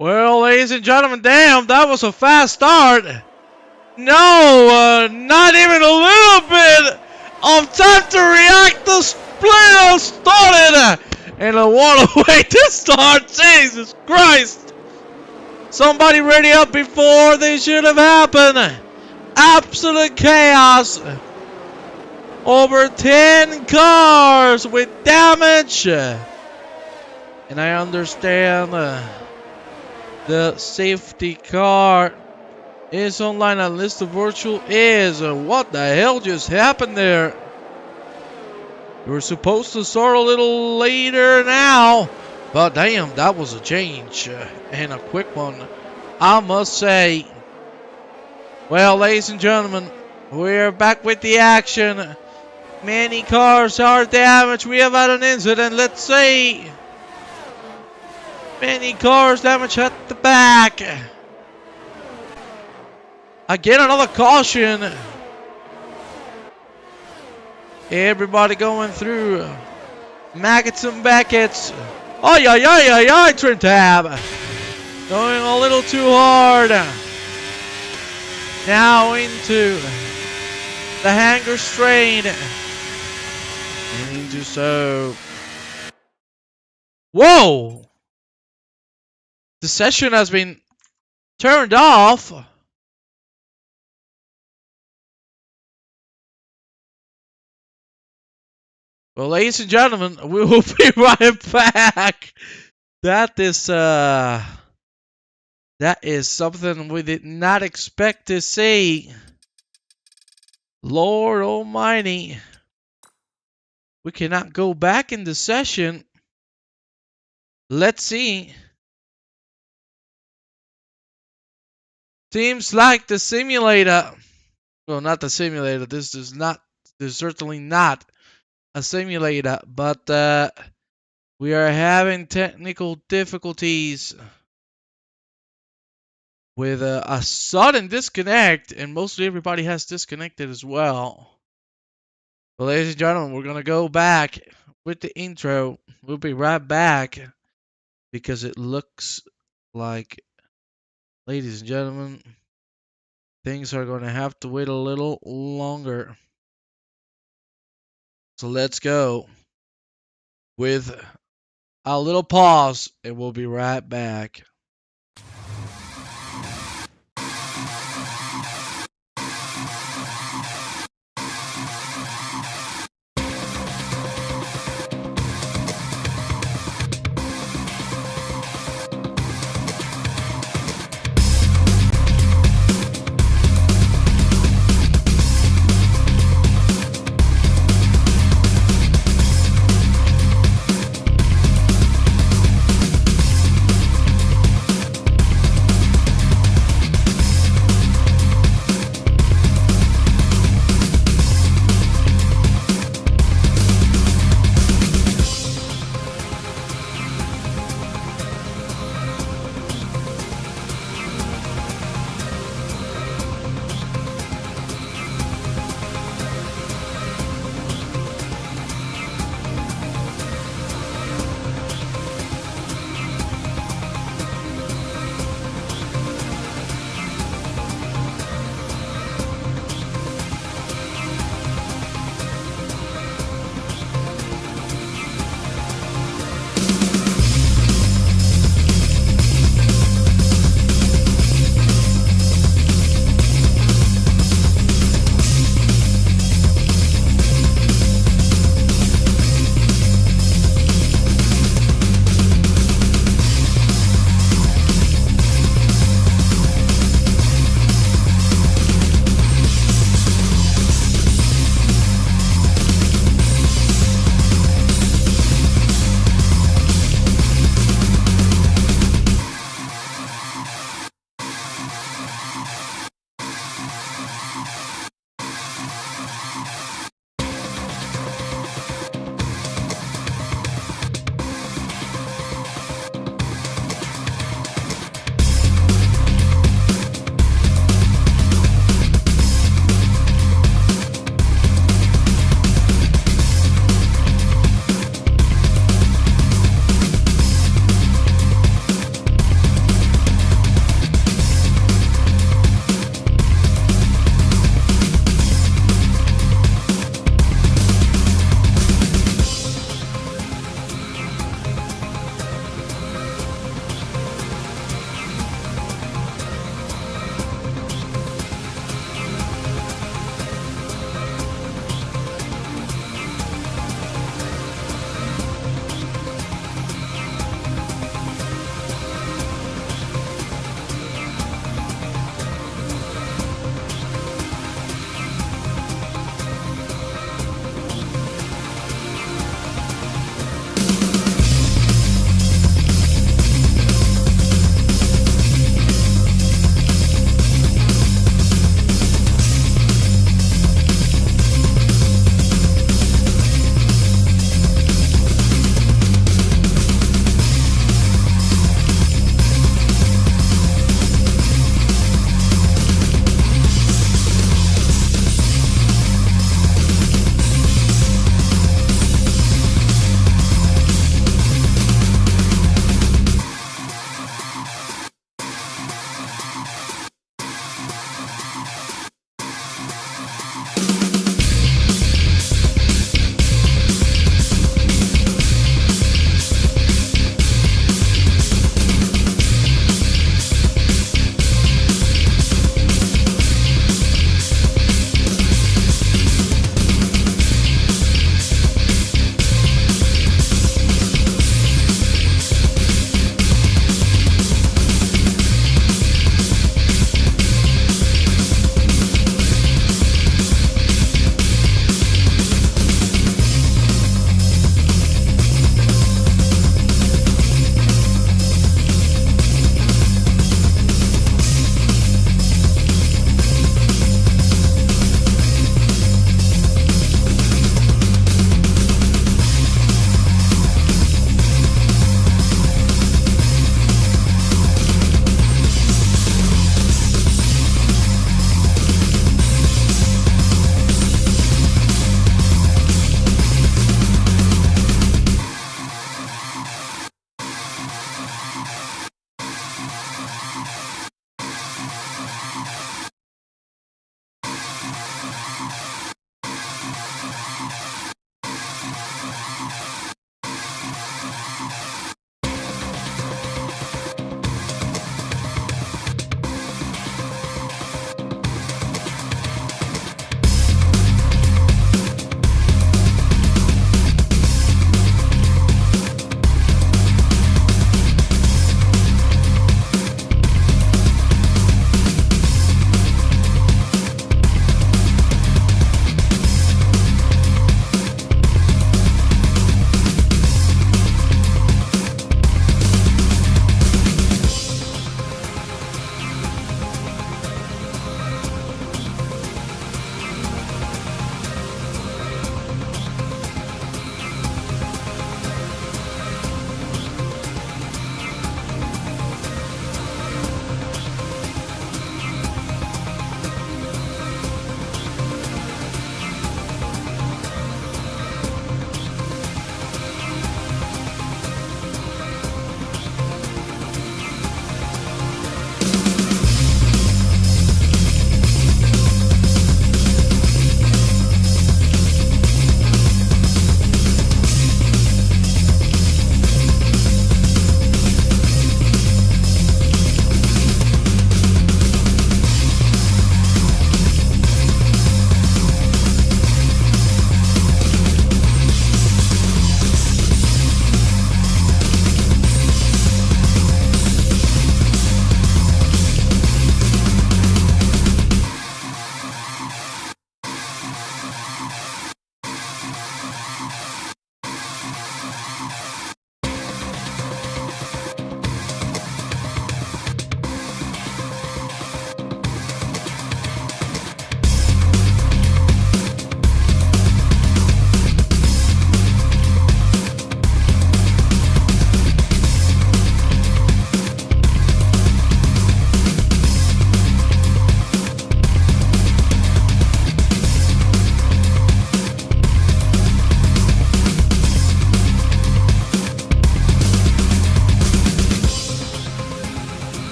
Well, ladies and gentlemen, damn, that was a fast start. No, not even a little bit of time to react. The split started, and what a way to start. Jesus Christ. Somebody ready up before they should have happened. Absolute chaos. Over 10 cars with damage. And I understand the safety car is online, at least the virtual is. What the hell just happened there? We were supposed to start a little later now, but damn, that was a change, and a quick one, I must say. Well, ladies and gentlemen, we're back with the action. Many cars are damaged. We have had an incident, let's see. Many cars damaged at the back. Again, another caution. Everybody going through. Maggots and Beckett's. Oh, yeah, trim tab. Going a little too hard. Now into the hanger strain. And into so. Whoa! The session has been turned off. Well, ladies and gentlemen, we will be right back. That is something we did not expect to see. Lord Almighty. We cannot go back in the session. Let's see. Seems like the simulator. Well, not the simulator. This is certainly not a simulator, but we are having technical difficulties with a sudden disconnect, and mostly everybody has disconnected as well. Well, ladies and gentlemen, we're gonna go back with the intro. We'll be right back because it looks like, ladies and gentlemen, things are gonna have to wait a little longer. So let's go with a little pause, and we'll be right back.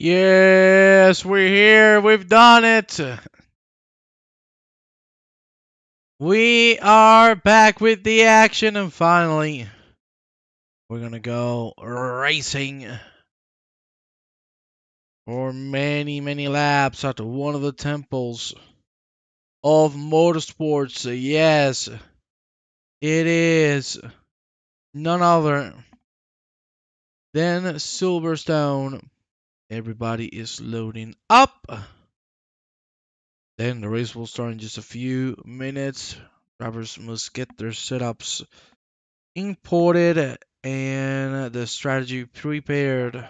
Yes, we're here. We've done it. We are back with the action, and finally, we're gonna go racing for many, many laps at one of the temples of motorsports. Yes, it is none other than Silverstone. Everybody is loading up. Then the race will start in just a few minutes. Drivers must get their setups imported and the strategy prepared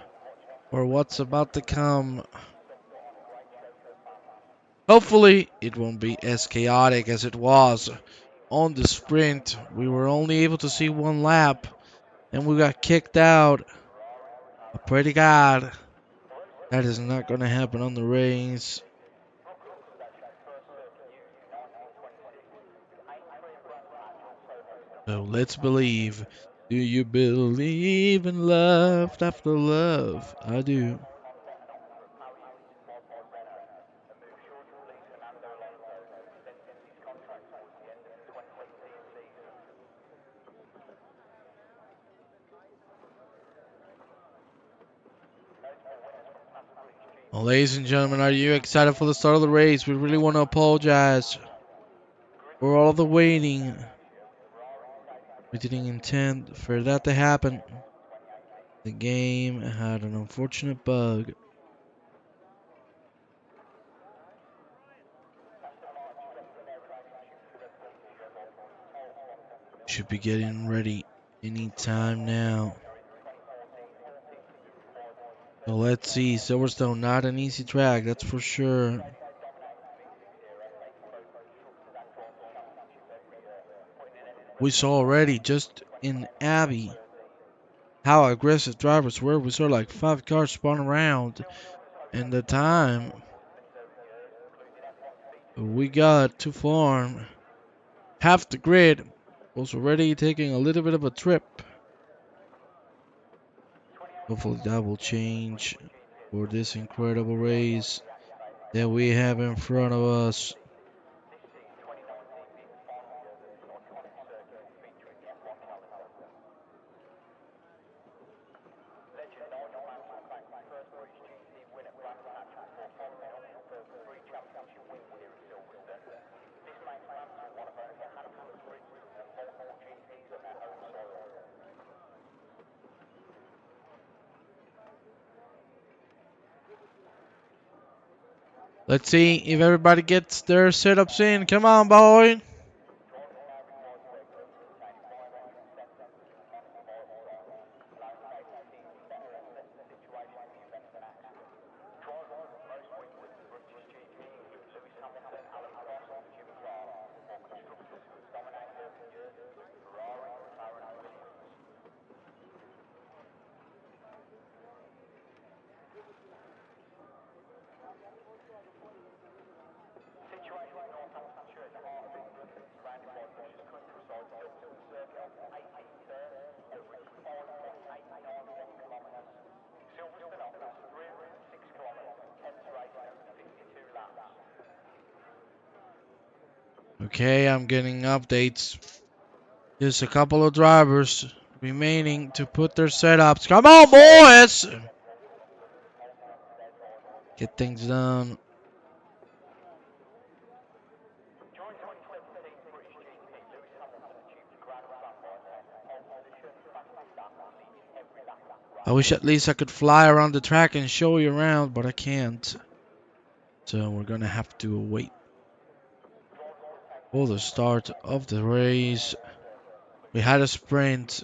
for what's about to come. Hopefully, it won't be as chaotic as it was on the sprint. We were only able to see one lap and we got kicked out. I pray to God that is not going to happen on the race. So let's believe. Do you believe in love after love? I do. Well, ladies and gentlemen, are you excited for the start of the race? We really want to apologize for all the waiting. We didn't intend for that to happen. The game had an unfortunate bug. Should be getting ready anytime now. So let's see. Silverstone, not an easy track, that's for sure. We saw already just in Abbey how aggressive drivers were. We saw like 5 cars spun around. And the time we got to farm, half the grid was already taking a little bit of a trip. Hopefully that will change for this incredible race that we have in front of us. Let's see if everybody gets their setups in. Come on, boy. Okay, I'm getting updates. Just a couple of drivers remaining to put their setups. Come on, boys! Get things done. I wish at least I could fly around the track and show you around, but I can't. So we're gonna have to wait for the start of the race. We had a sprint.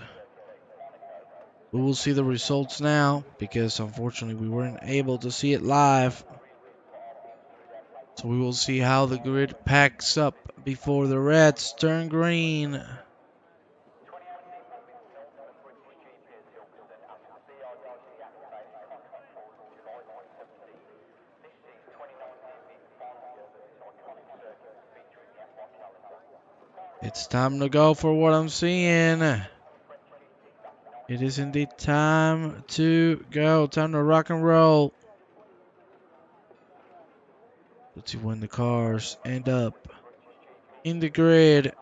We will see the results now because unfortunately we weren't able to see it live. So we will see how the grid packs up before the reds turn green. It's time to go for what I'm seeing. It is indeed time to go. Time to rock and roll. Let's see when the cars end up in the grid.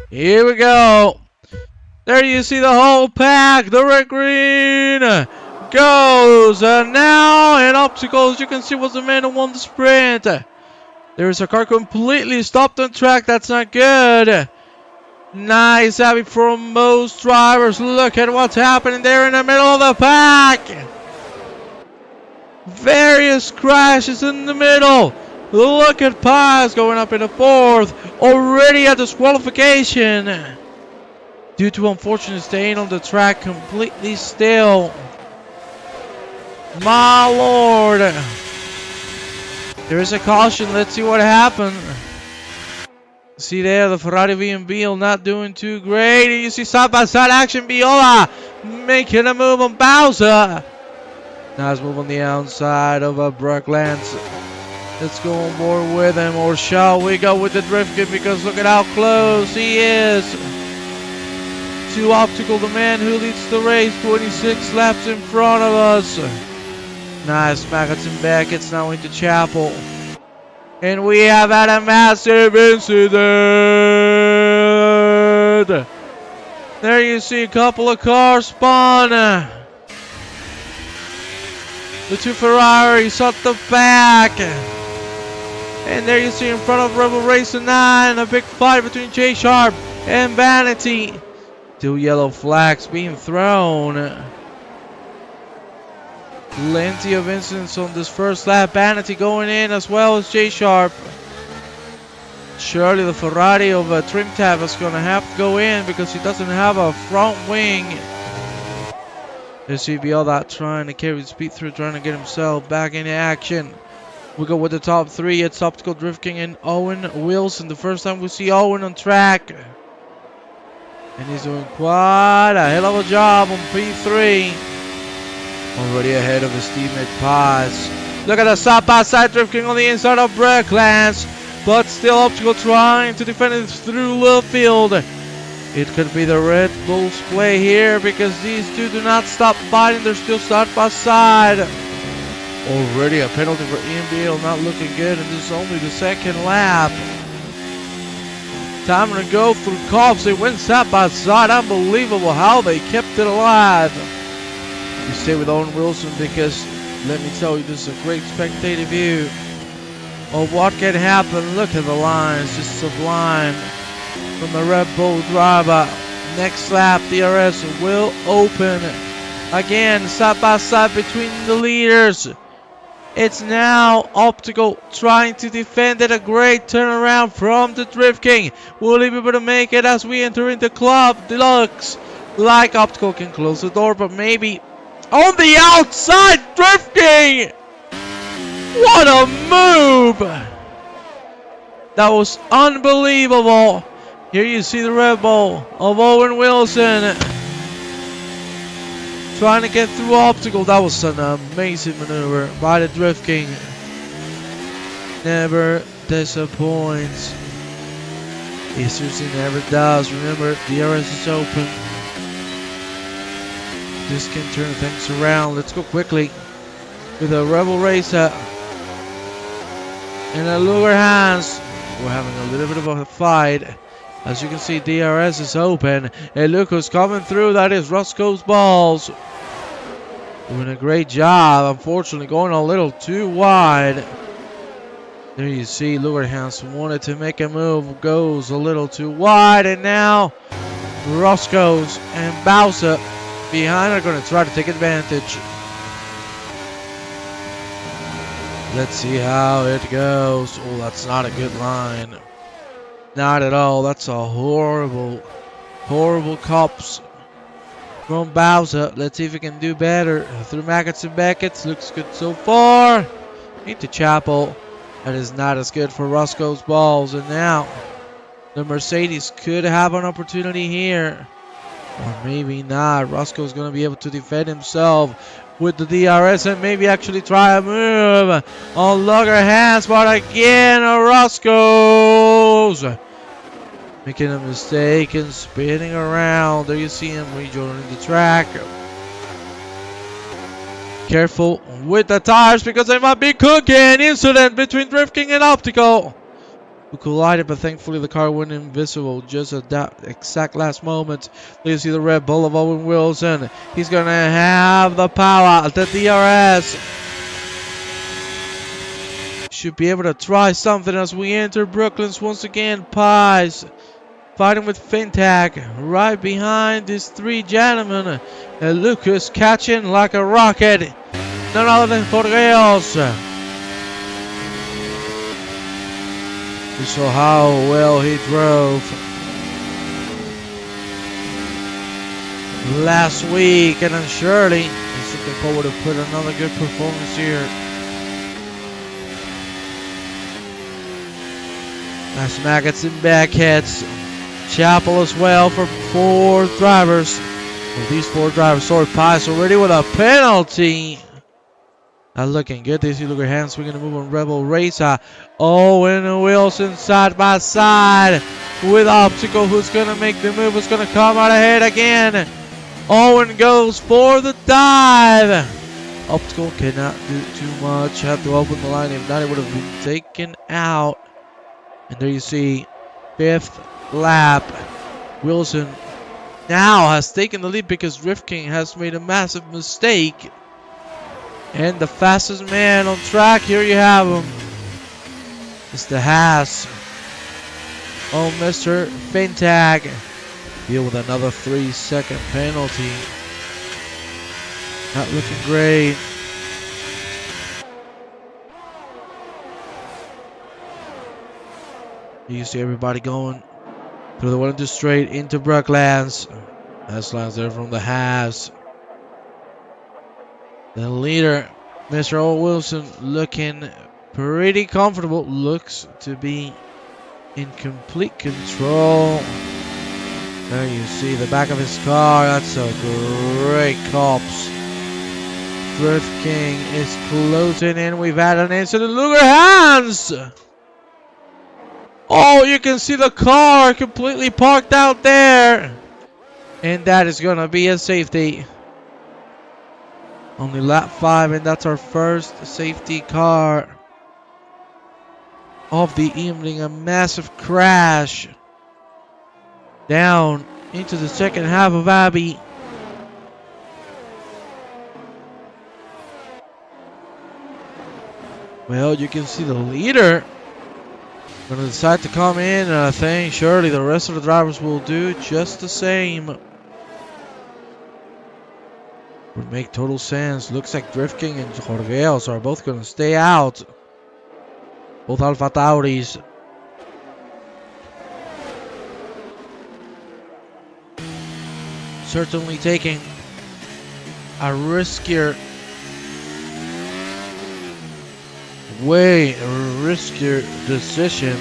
Here we go. There you see the whole pack. The red green goes. Now in obstacles, you can see was the man who won the sprint. There's a car completely stopped on track. That's not good. Nice having for most drivers. Look at what's happening there in the middle of the pack. Various crashes in the middle. Look at Paz going up in the fourth. Already at disqualification. Due to unfortunate staying on the track completely still. My lord. There is a caution. Let's see what happened. See there, the Ferrari VMB not doing too great. You see side-by-side action. Viola making a move on Bowser. Nice move on the outside of Brooklands. Let's go on board with him, or shall we go with the drift kit? Because look at how close he is to Optical, the man who leads the race. 26 laps in front of us. Nice, Maggots and Beckett's now into Chapel. And we have had a massive incident. There you see a couple of cars spawn. The two Ferraris at the back. And there you see in front of Rebel Racer 9 a big fight between J Sharp and Vanity. Two yellow flags being thrown. Plenty of incidents on this first lap. Vanity going in as well as J Sharp. Surely the Ferrari of Trim Tab is going to have to go in because he doesn't have a front wing. There's CBL that trying to carry speed through, trying to get himself back into action. We go with the top three. It's Optical, Drift King, and Owen Wilson. The first time we see Owen on track. And he's doing quite a hell of a job on P3. Already ahead of his teammate Paz. Look at the side-by-side Drift King on the inside of Brooklands. But still Optical trying to defend it through the field. It could be the Red Bulls play here because these two do not stop fighting. They're still side-by-side. Already a penalty for EMBL, not looking good, and this is only the second lap. Time to go through Cops. They went side by side. Unbelievable how they kept it alive. You stay with Owen Wilson because, let me tell you, this is a great spectator view of what can happen. Look at the lines, just sublime from the Red Bull driver. Next lap, DRS will open again, side by side between the leaders. It's now Optical trying to defend it. A great turnaround from the Drift King. Will he be able to make it as we enter into Club Deluxe? Like Optical can close the door, but maybe on the outside, Drift King! What a move! That was unbelievable. Here you see the Red Bull of Owen Wilson trying to get through Optical. That was an amazing maneuver by the Drift King. Never disappoints. He seriously never does. Remember, DRS is open. This can turn things around. Let's go quickly with a Rebel Racer and a Luger Hans. We're having a little bit of a fight. As you can see, DRS is open. And look who's coming through. That is Roscoe's Balls. Doing a great job. Unfortunately, going a little too wide. There you see, Luger Hans wanted to make a move. Goes a little too wide. And now, Roscoe's and Bowser behind are going to try to take advantage. Let's see how it goes. Oh, that's not a good line. Not at all. That's a horrible, horrible cops from Bowser. Let's see if we can do better. Through Maggots and Beckett's. Looks good so far. Into Chapel. That is not as good for Roscoe's Balls. And now the Mercedes could have an opportunity here. Or maybe not. Roscoe's going to be able to defend himself with the DRS and maybe actually try a move on Lugger hands. But again, Roscoe's making a mistake and spinning around. There you see him rejoining the track. Careful with the tires because they might be cooking. Incident between Drift King and Optical, who collided, but thankfully the car went invisible just at that exact last moment. You see the Red Bull of Owen Wilson. He's going to have the power. The DRS should be able to try something as we enter Brooklyn's once again. Pies fighting with Fintech right behind these three gentlemen. And Lucas catching like a rocket. None other than Jorgeos. We saw how well he drove last week, and I'm surely he's looking forward to put another good performance here. Nice maggots and backheads. Chapel as well for 4 drivers. Well, these 4 drivers, sorry, Pies already with a penalty. Not looking good. They see Luger hands swinging to move on Rebel Racer. Owen and Wilson side by side with Optical, who's going to make the move, who's going to come out ahead again. Owen goes for the dive. Optical cannot do too much. Have to open the line. If not, it would have been taken out. And there you see 5th lap. Wilson now has taken the lead because Drift King has made a massive mistake. And the fastest man on track, here you have him. It's the Haas. Oh, Mr. Fintag. Deal with another 3-second penalty. Not looking great. You see everybody going through the 1 and 2 straight into Brooklands. That's lines there from the Haas. The leader, Mr. Owen Wilson, looking pretty comfortable. Looks to be in complete control. There you see the back of his car. That's a great cops. Drift King is closing in. We've had an incident. Luger hands. Oh, you can see the car completely parked out there. And that is going to be a safety. Only lap 5, and that's our first safety car of the evening. A massive crash down into the second half of Abbey. Well, you can see the leader going to decide to come in, and I think surely the rest of the drivers will do just the same. Would make total sense. Looks like Drift King and Jorgeos are both going to stay out. Both Alpha Tauris. Certainly taking a riskier, way riskier decision.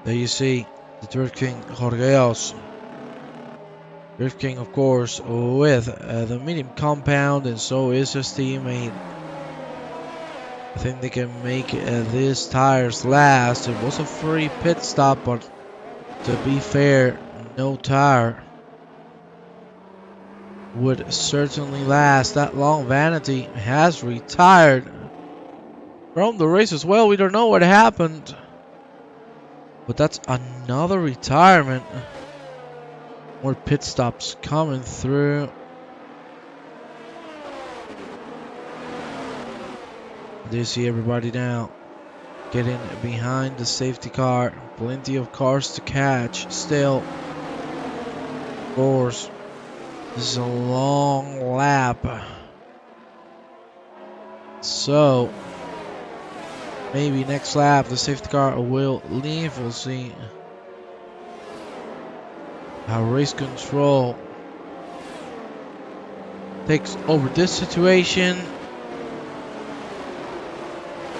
There you see the Drift King Jorgeos. Drift King, of course, with the medium compound, and so is his teammate. I think they can make these tires last. It was a free pit stop, but to be fair, no tire would certainly last that long. Vanity has retired from the race as well. We don't know what happened, but that's another retirement. More pit stops coming through. There you see everybody now getting behind the safety car. Plenty of cars to catch still. Of course, this is a long lap. So, maybe next lap the safety car will leave. We'll see. How race control takes over this situation.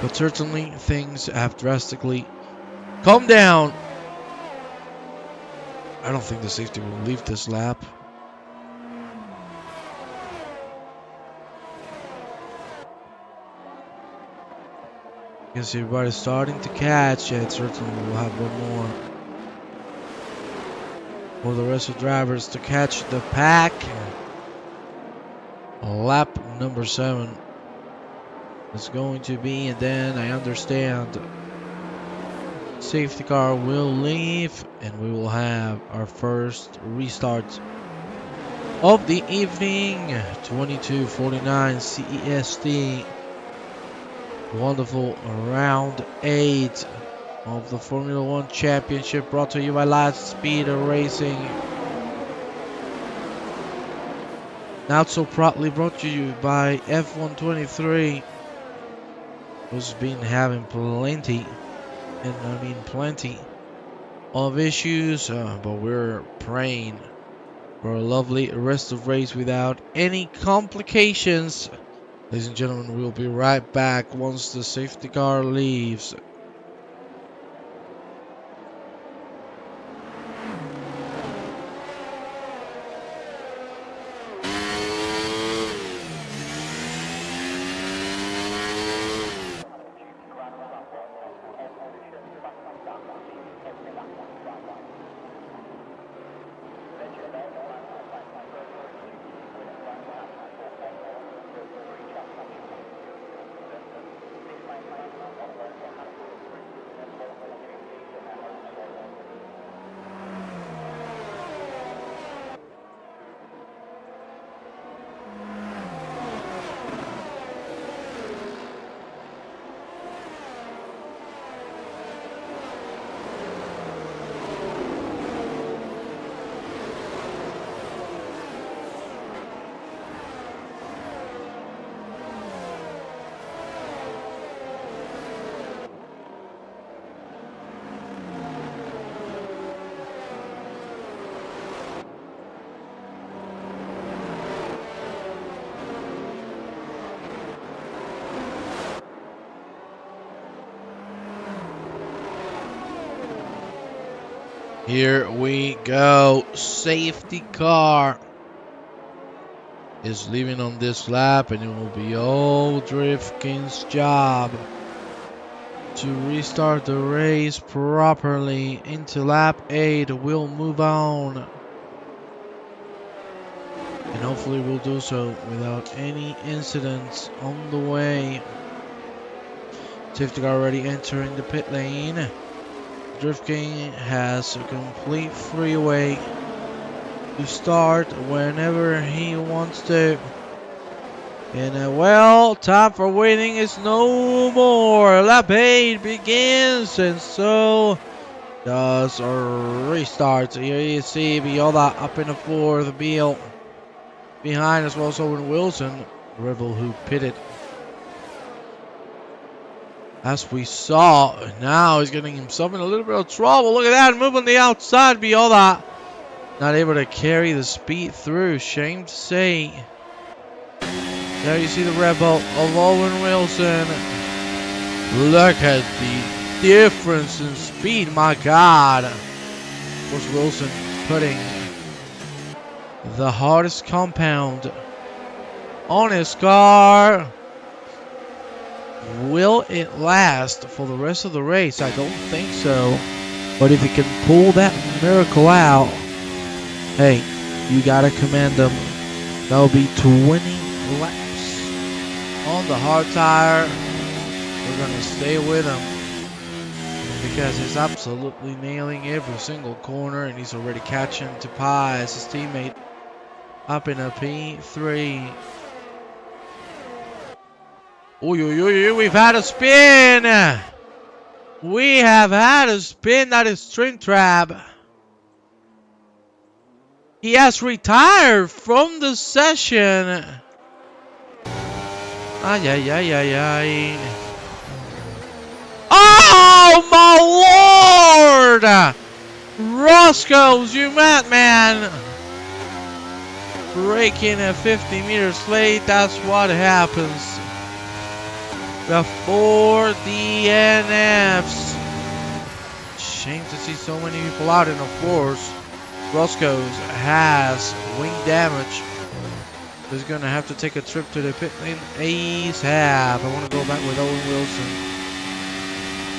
But certainly things have drastically calmed down I don't think the safety will leave this lap. You can see everybody's starting to catch. Yeah, it certainly will have one more for the rest of the drivers to catch the pack. Lap number 7 is going to be, and then I understand safety car will leave and we will have our first restart of the evening. 22:49 CEST. Wonderful round 8 of the Formula 1 Championship, brought to you by Lightspeed Racing. Not so proudly brought to you by F123, who's been having plenty, and I mean plenty, of issues, but we're praying for a lovely rest of race without any complications. Ladies and gentlemen, we'll be right back once the safety car leaves. Here we go. Safety car is leaving on this lap, and it will be old Drifkin's job to restart the race properly into lap 8. We'll move on, and hopefully we'll do so without any incidents on the way. Safety car already entering the pit lane. Drifking has a complete freeway to start whenever he wants to. And well, time for waiting is no more. Lap 8 begins, and so does our restart. Here you see Viola up in the 4th, Beal behind as well as Owen Wilson, Rebel who pitted. As we saw, now he's getting himself in a little bit of trouble. Look at that, move on the outside. Viola not able to carry the speed through. Shame to say. There you see the rebel of Owen Wilson. Look at the difference in speed, my God. Of course, Wilson putting the hardest compound on his car. Will it last for the rest of the race? I don't think so. But if he can pull that miracle out, hey, you gotta commend him. That'll be 20 laps on the hard tire. We're gonna stay with him because he's absolutely nailing every single corner, and he's already catching Tapai as his teammate up in a P3. We've had a spin. We have had a spin. That is Springtrap. He has retired from the session. Ay, ay, ay, ay, ay. Oh, my Lord! Roscoe's, you madman. Breaking at 50 meters late. That's what happens. We have 4 DNFs. Shame to see so many people out, and of course, Roscoe's has wing damage. He's gonna have to take a trip to the pit lane ASAP. I want to go back with Owen Wilson.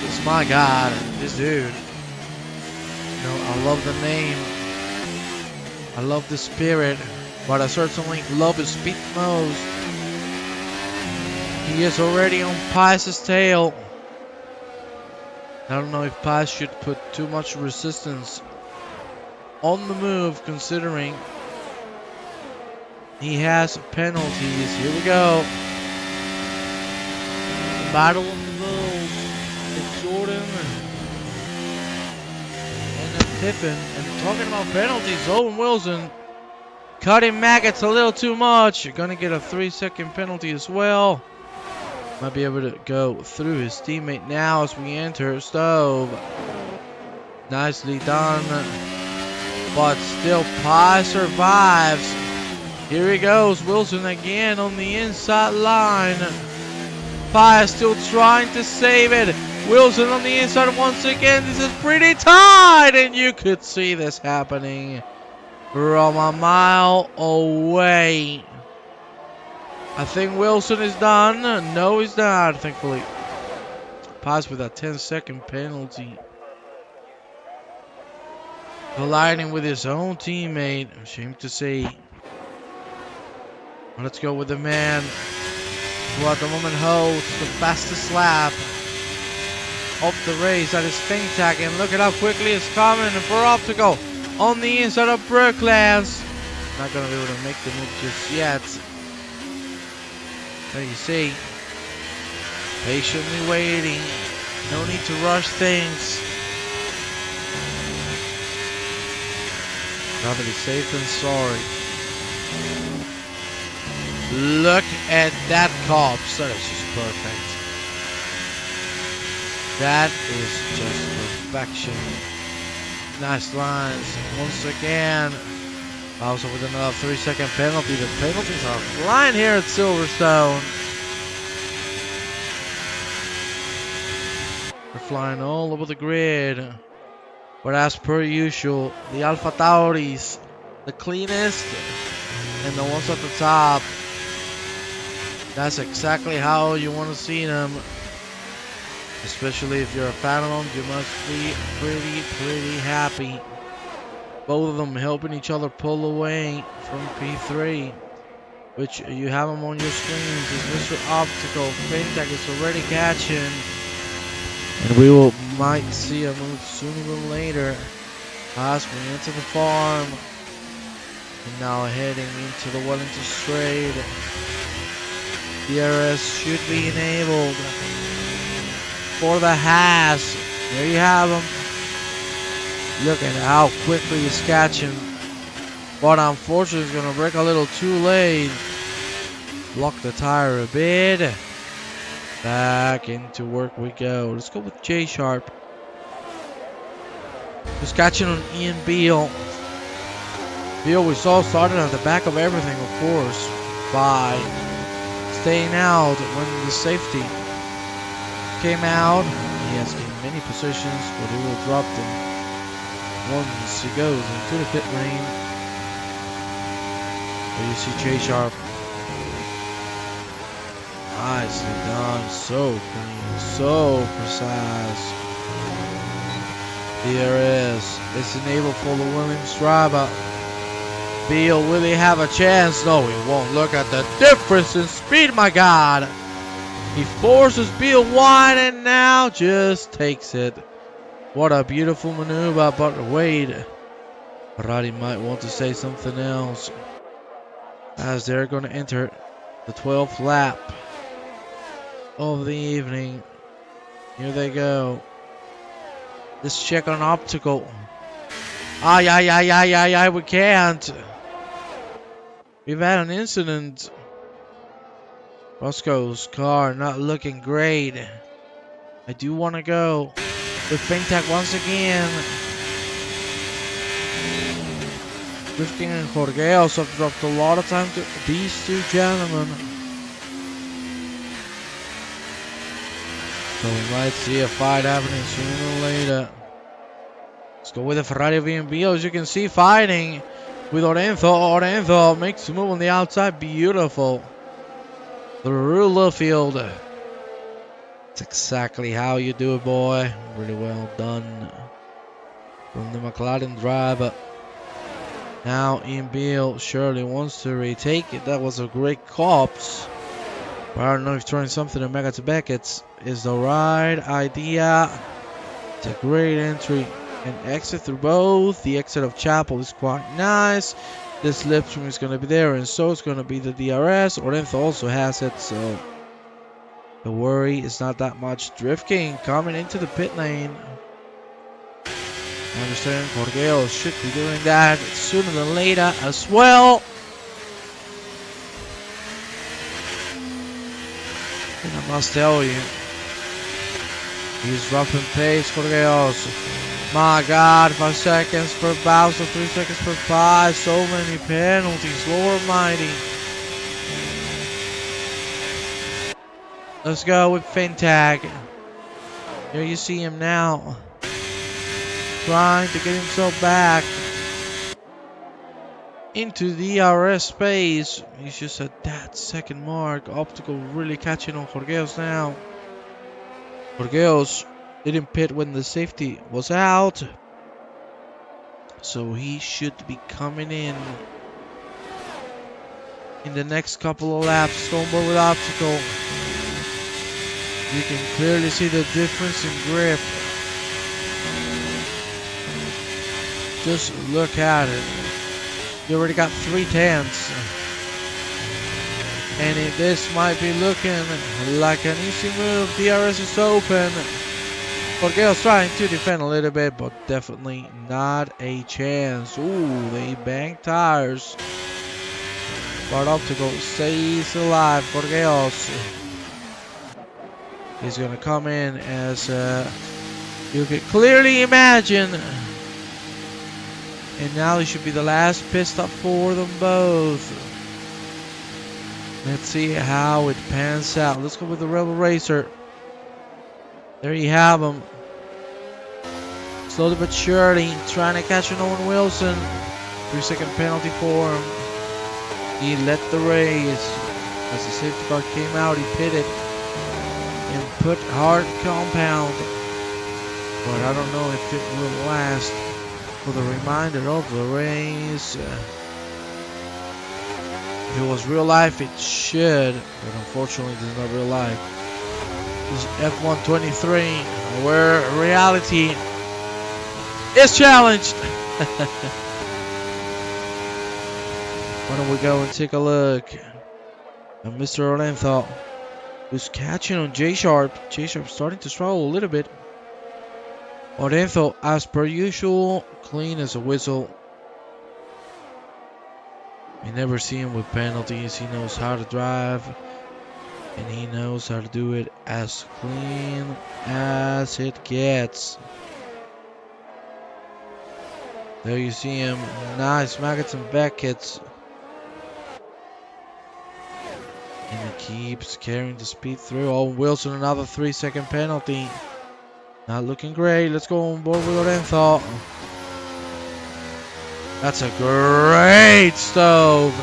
It's my God, this dude. You know, I love the name. I love the spirit, but I certainly love his speed most. He is already on Pice's tail. I don't know if Pice should put too much resistance on the move, considering he has penalties. Here we go. Battle of the Bulls. It's Jordan and then Pippen. And talking about penalties, Owen Wilson cutting maggots a little too much. You're gonna get a 3-second penalty as well. Might be able to go through his teammate now as we enter Stove. Nicely done. But still, Pie survives. Here he goes. Wilson again on the inside line. Pie is still trying to save it. Wilson on the inside once again. This is pretty tight. And you could see this happening from a mile away. I think Wilson is done. No, he's not, thankfully. Paz with a 10-second penalty. Colliding with his own teammate. Shame to say. Let's go with the man who at the moment holds the fastest lap of the race. That is Fintech. And look at how quickly it's coming for Optical on the inside of Brooklands. Not going to be able to make the move just yet. There you see, patiently waiting. No need to rush things. Rather be safe than sorry. Look at that corpse. That is just perfect. That is just perfection. Nice lines once again. Also with another 3-second penalty. The penalties are flying here at Silverstone. They're flying all over the grid. But as per usual, the Alpha Tauris, the cleanest and the ones at the top. That's exactly how you want to see them. Especially if you're a fan of them, you must be pretty happy. Both of them helping each other pull away from P3, which you have them on your screens. Is Mr. Optical. Fintech is already catching, and we might see a move sooner than later as we enter the farm. And now heading into the Wellington Straight. DRS should be enabled for the Haas. There you have them. Look at how quickly he's catching. But unfortunately, he's going to break a little too late. Block the tire a bit. Back into work we go. Let's go with J Sharp. He's catching on Ian Beale. Beale we saw started at the back of everything, of course, by staying out when the safety came out. He has gained many positions, but he will drop them once he goes into the pit lane. There you see J Sharp. Nicely done, so clean, so precise. DRS is enabled for the Williams driver. Beale, will he have a chance? No, he won't. Look at the difference in speed, my God. He forces Beale wide and now just takes it. What a beautiful maneuver, but wait. Ferrari might want to say something else as they're going to enter the 12th lap of the evening. Here they go. Let's check on Optical. We can't. We've had an incident. Roscoe's car not looking great. I do want to go with Fintech once again. Drifting and Jorge also dropped a lot of time to these two gentlemen. So we might see a fight happening sooner or later. Let's go with the Ferrari VMB. As you can see, fighting with Orenzo. Orenzo makes the move on the outside. Beautiful. The ruler field. That's exactly how you do it, boy. Really well done from the McLaren driver. Now Ian Beale surely wants to retake it. That was a great cops. But I don't know if throwing something to Mega to Beckett is the right idea. It's a great entry and exit through both. The exit of Chapel is quite nice. This slipstream is going to be there, and so it's going to be the DRS. Orenzo also has it, so the worry is not that much. Drift King coming into the pit lane. I understand Corgeo should be doing that sooner than later as well. And I must tell you, he's rough and pace, Corgeos. My God, 5 seconds per Bowser, 3 seconds per 5. So many penalties, Lord Almighty. Let's go with Fintag. Here you see him now, trying to get himself back into the DRS space. He's just at that second mark. Optical really catching on Jorgeos now. Jorgeos didn't pit when the safety was out, so he should be coming in the next couple of laps. Stoneboard with Optical. You can clearly see the difference in grip. Just look at it. You already got 3/10. And this might be looking like an easy move. DRS is open. Jorgeo's trying to defend a little bit, but definitely not a chance. Ooh, they bang tires. But Optical stays alive. Jorgeo's. He's going to come in as you can clearly imagine. And now he should be the last pit stop for them both. Let's see how it pans out. Let's go with the Rebel Racer. There you have him. Slowly but surely trying to catch an Owen Wilson. 3-second penalty for him. He led the race. As the safety car came out, he pitted and put hard compound. But I don't know if it will last for the remainder of the race. If it was real life, it should, but unfortunately this is not real life. This is F1 23, where reality is challenged. Why don't we go and take a look at Mr. Orenzo, who's catching on J-Sharp. J-Sharp starting to struggle a little bit. Orenzo, as per usual, clean as a whistle. You never see him with penalties. He knows how to drive, and he knows how to do it as clean as it gets. There you see him. Nice Maggots and Beckett's. And he keeps carrying the speed through. Oh, Wilson, another 3-second penalty. Not looking great. Let's go on board with Orenzo. That's a great stove.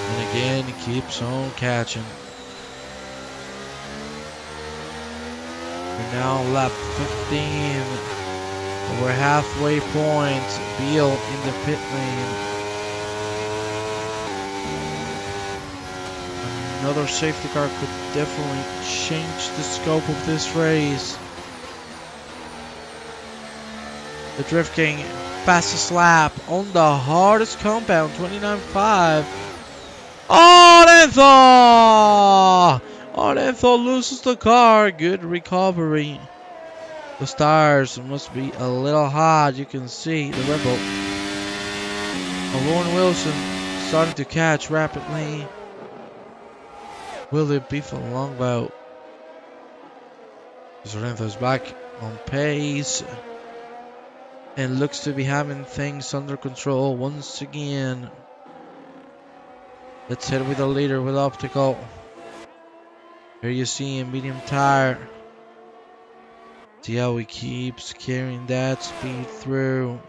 And again, he keeps on catching. We're now lap 15. We're halfway point. Beal in the pit lane. Another safety car could definitely change the scope of this race. The Drift King fastest lap on the hardest compound, 29.5. Orenzo! Orenzo loses the car. Good recovery. The stars must be a little hot. You can see the Rebel. Owen Wilson starting to catch rapidly. Will it be for long though? Orenzo's back on pace and looks to be having things under control once again. Let's head with the leader with Optical. Here you see him, medium tire. See how he keeps carrying that speed through.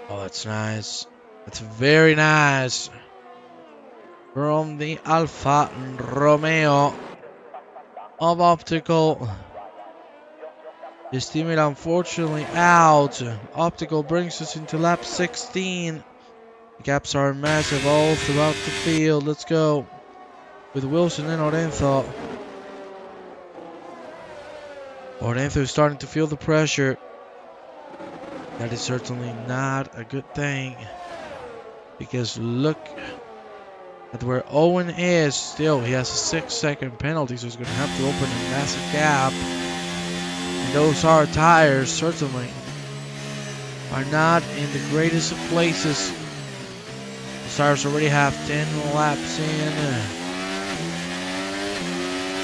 Oh, that's nice. That's very nice. From the Alfa Romeo of Optical. His teammate unfortunately out. Optical brings us into lap 16. The gaps are massive all throughout the field. Let's go. With Wilson and Orenzo. Orenzo is starting to feel the pressure. That is certainly not a good thing. Because look at where Owen is. Still, he has a 6-second penalty, so he's going to have to open a massive gap. And those hard tires certainly are not in the greatest of places. The tires already have 10 laps in.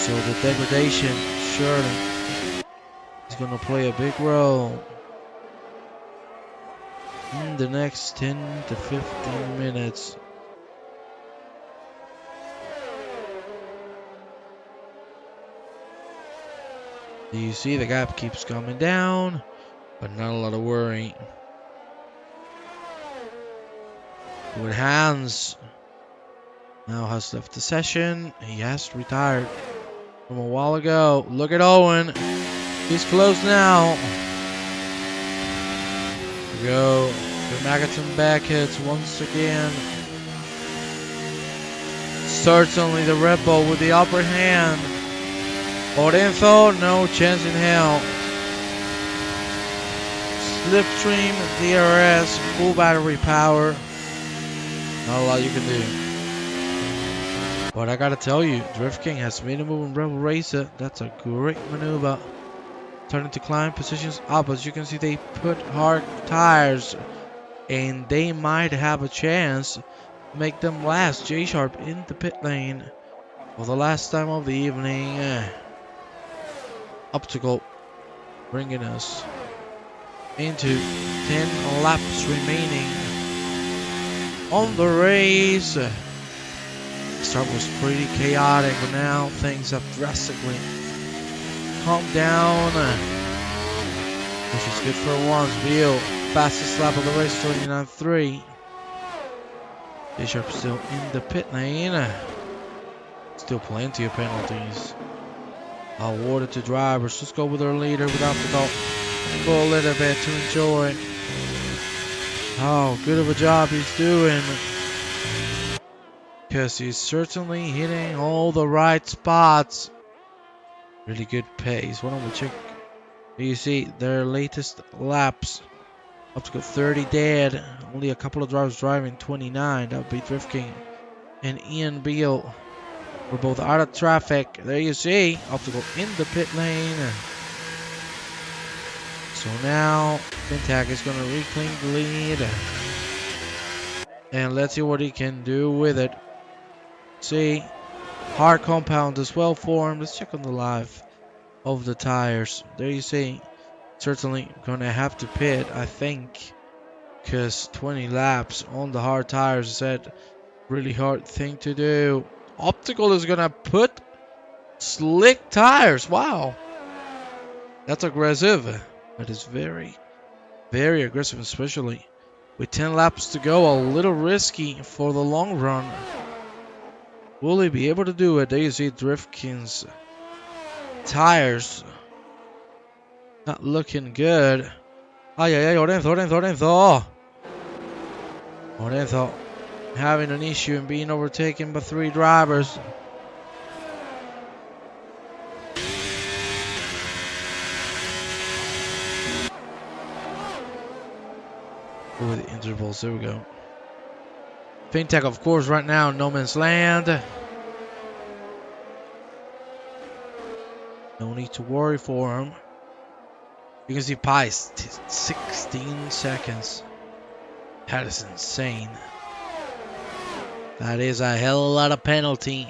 So the degradation surely is going to play a big role in the next 10 to 15 minutes. You see the gap keeps coming down, but not a lot of worry. With Hans now has left the session. He has retired from a while ago. Look at Owen. He's close now. Here we go. The Magaton back hits once again. Certainly the Red Bull with the upper hand. Orenzo, no chance in hell. Slipstream, DRS, full battery power. Not a lot you can do. But I gotta tell you, Drift King has made a move in Rebel Racer. That's a great maneuver. Starting to climb positions up. As you can see, they put hard tires. And they might have a chance to make them last. J-Sharp in the pit lane for the last time of the evening. Optical bringing us into 10 laps remaining on the race. The start was pretty chaotic, but now things have drastically calmed down, which is good for once. Beal, fastest lap of the race, 29.3. J-Sharp still in the pit lane. Still plenty of penalties awarded to drivers. Let's go with our leader without the goal for a little bit to enjoy how good of a job he's doing. Because he's certainly hitting all the right spots. Really good pace. Why don't we check? You see their latest laps. Up to 30 dead. Only a couple of drivers driving 29. That would be Drift King and Ian Beale. We're both out of traffic. There you see. Optical in the pit lane. So now Fintech is going to reclaim the lead. And let's see what he can do with it. See. Hard compound is well formed. Let's check on the life of the tires. There you see. Certainly going to have to pit, I think. Because 20 laps on the hard tires is a really hard thing to do. Optical is gonna put slick tires. Wow, that's aggressive. That is very, very aggressive, especially with 10 laps to go. A little risky for the long run. Will he be able to do it? There you see Drift King's tires not looking good. Ay, ay, ay, Orenzo. Orenzo having an issue and being overtaken by 3 drivers. Over the intervals, there we go. Fintech, of course, right now, no man's land. No need to worry for him. You can see Pies, 16 seconds. That is insane. That is a hell of a lot of penalty.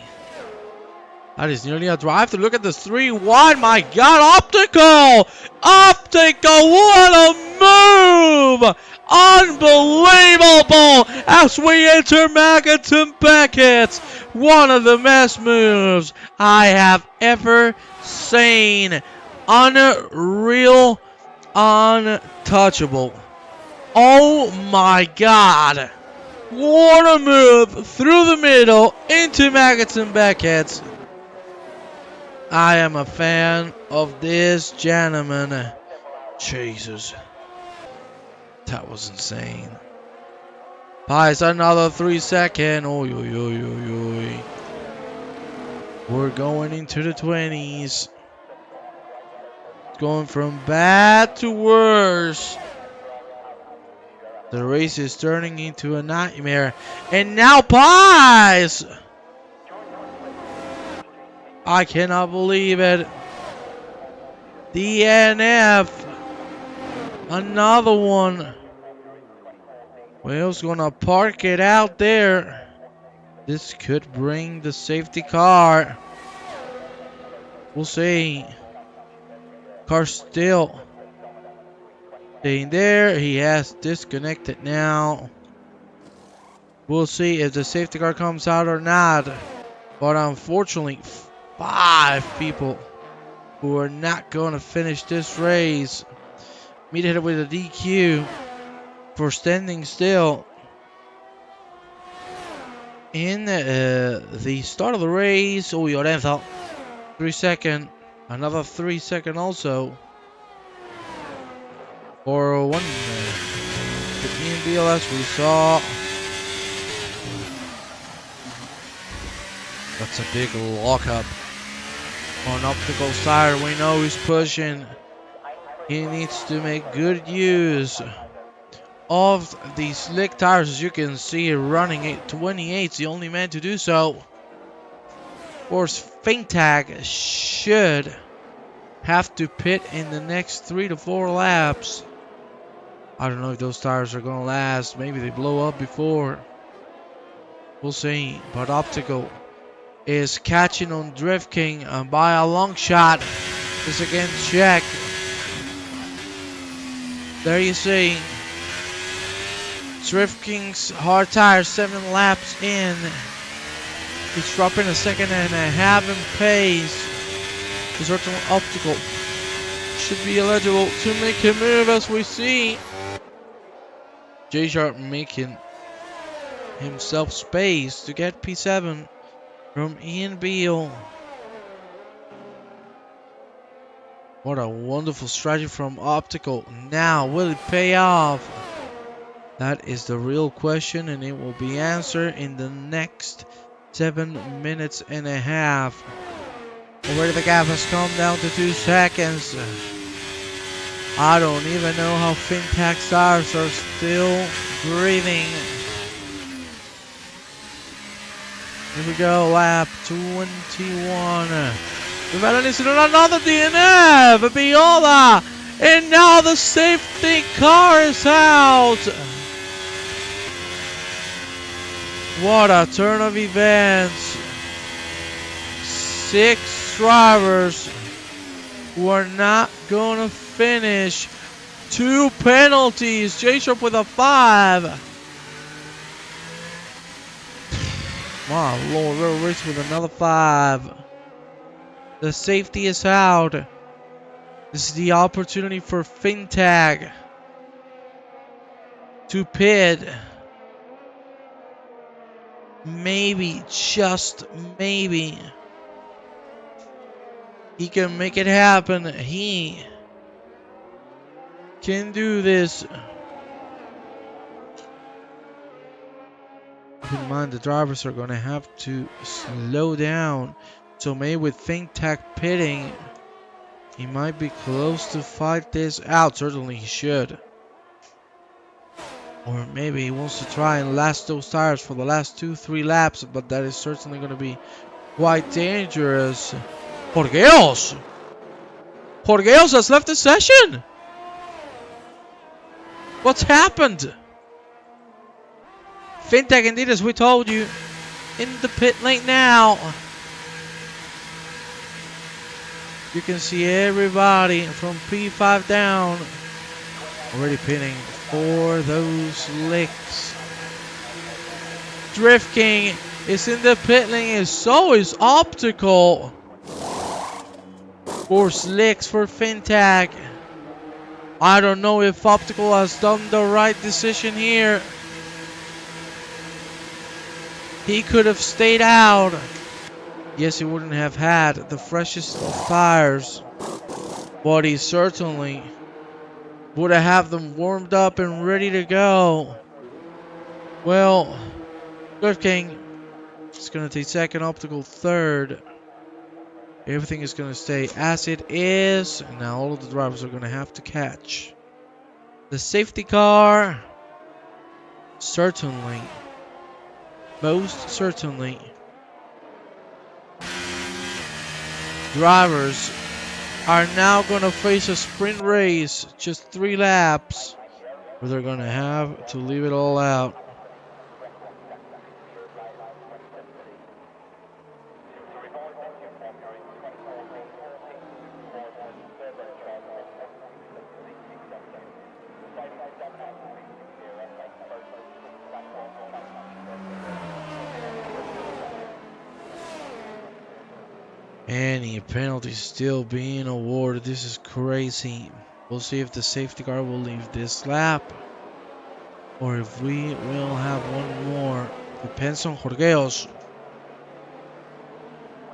That is nearly a drive. To look at this 3 wide. My God, Optical! Optical, what a move! Unbelievable! As we enter Maggots and Beckett's, one of the best moves I have ever seen. Unreal, untouchable. Oh my god! What a move through the middle into Maggots and Beckett's. I am a fan of this gentleman. Jesus. That was insane. Pies another 3 seconds. Oy, oy, oy, oy, oy. We're going into the 20s. Going from bad to worse. The race is turning into a nightmare. And now Pies! I cannot believe it. DNF. Another one. Wales gonna park it out there. This could bring the safety car. We'll see. Car still staying there. He has disconnected now. We'll see if the safety car comes out or not. But unfortunately, 5 people who are not going to finish this race. Meet with a DQ for standing still. In the start of the race, Lorenzo, 3 seconds, another 3 seconds also. For one, the Ian BLS we saw. That's a big lockup on optical side. We know he's pushing. He needs to make good use of these slick tires. As you can see, running 828 is the only man to do so. Of course, Fintag should have to pit in the next 3 to 4 laps. I don't know if those tires are going to last. Maybe they blow up before. We'll see. But Optical is catching on Drift King by a long shot. This again, check. There you see. Drift King's hard tire 7 laps in. He's dropping a second and a half in pace. The certain Optical should be eligible to make a move, as we see. J-Sharp making himself space to get P7 from Ian Beale. What a wonderful strategy from Optical. Now, will it pay off? That is the real question, and it will be answered in the next 7 minutes and a half. Already the gap has come down to 2 seconds. I don't even know how Fintech tires are still breathing. Here we go, lap 21. We've had another DNF, Viola, and now the safety car is out. What a turn of events. 6 drivers who are not gonna finish. 2 penalties. J-Sharp with a 5. Wow, Lord, River Race with another 5. The safety is out. This is the opportunity for Fintag to pit. Maybe, just maybe, he can make it happen. He can do this. Keep in mind, the drivers are going to have to slow down. So maybe with Fintech pitting, he might be close to fight this out. Certainly he should. Or maybe he wants to try and last those tires for the last 2-3 laps. But that is certainly going to be quite dangerous. Jorgeos! Jorgeos has left the session! What's happened? Fintech indeed, as we told you, in the pit lane now. You can see everybody from P5 down Already pinning for those licks. Drift King is in the pit lane, and so is Optical. For slicks for Fintech. I don't know if Optical has done the right decision here. He could have stayed out. Yes, he wouldn't have had the freshest of tires, but he certainly would have them warmed up and ready to go. Well, Drift King is going to take second, Optical third. Everything is going to stay as it is. And now all of the drivers are going to have to catch. The safety car, certainly, most certainly. Drivers are now going to face a sprint race, just 3 laps, where they're going to have to leave it all out. Any penalty still being awarded. This is crazy. We'll see if the safety car will leave this lap, or if we will have one more. Depends on Jorgeos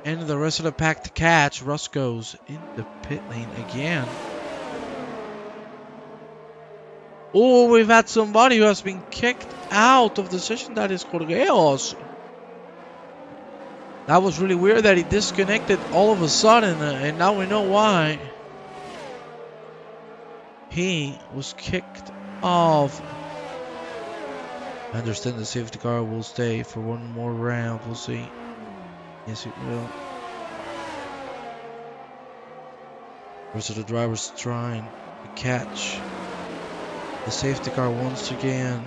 and the rest of the pack to catch. Russ goes in the pit lane again. Oh, we've had somebody who has been kicked out of the session. That is Jorgeos. That was really weird that he disconnected all of a sudden, and now we know why. He was kicked off. I understand the safety car will stay for one more round. We'll see. Yes, it will. Rest of the drivers trying to catch the safety car once again.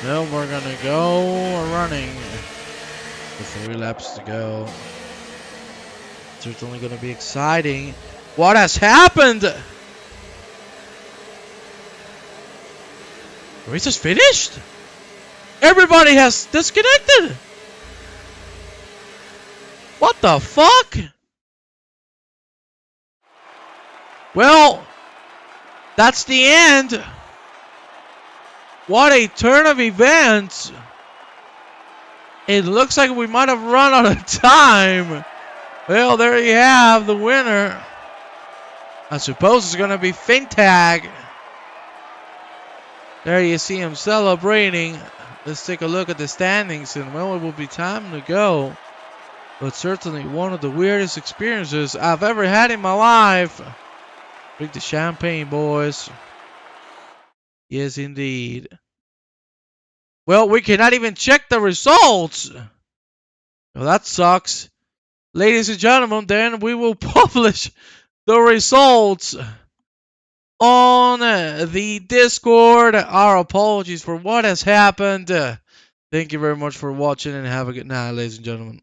Well, we're gonna go running with 3 laps to go. It's certainly gonna be exciting. What has happened? The race is finished? Everybody has disconnected. What the fuck? Well, that's the end. What a turn of events. It looks like we might have run out of time. Well, there you have the winner. I suppose it's going to be Fintag. There you see him celebrating. Let's take a look at the standings, and well, it will be time to go. But certainly one of the weirdest experiences I've ever had in my life. Drink the champagne, boys. Yes, indeed. Well, we cannot even check the results. Well, that sucks. Ladies and gentlemen, then we will publish the results on the Discord. Our apologies for what has happened. Thank you very much for watching, and have a good night, ladies and gentlemen.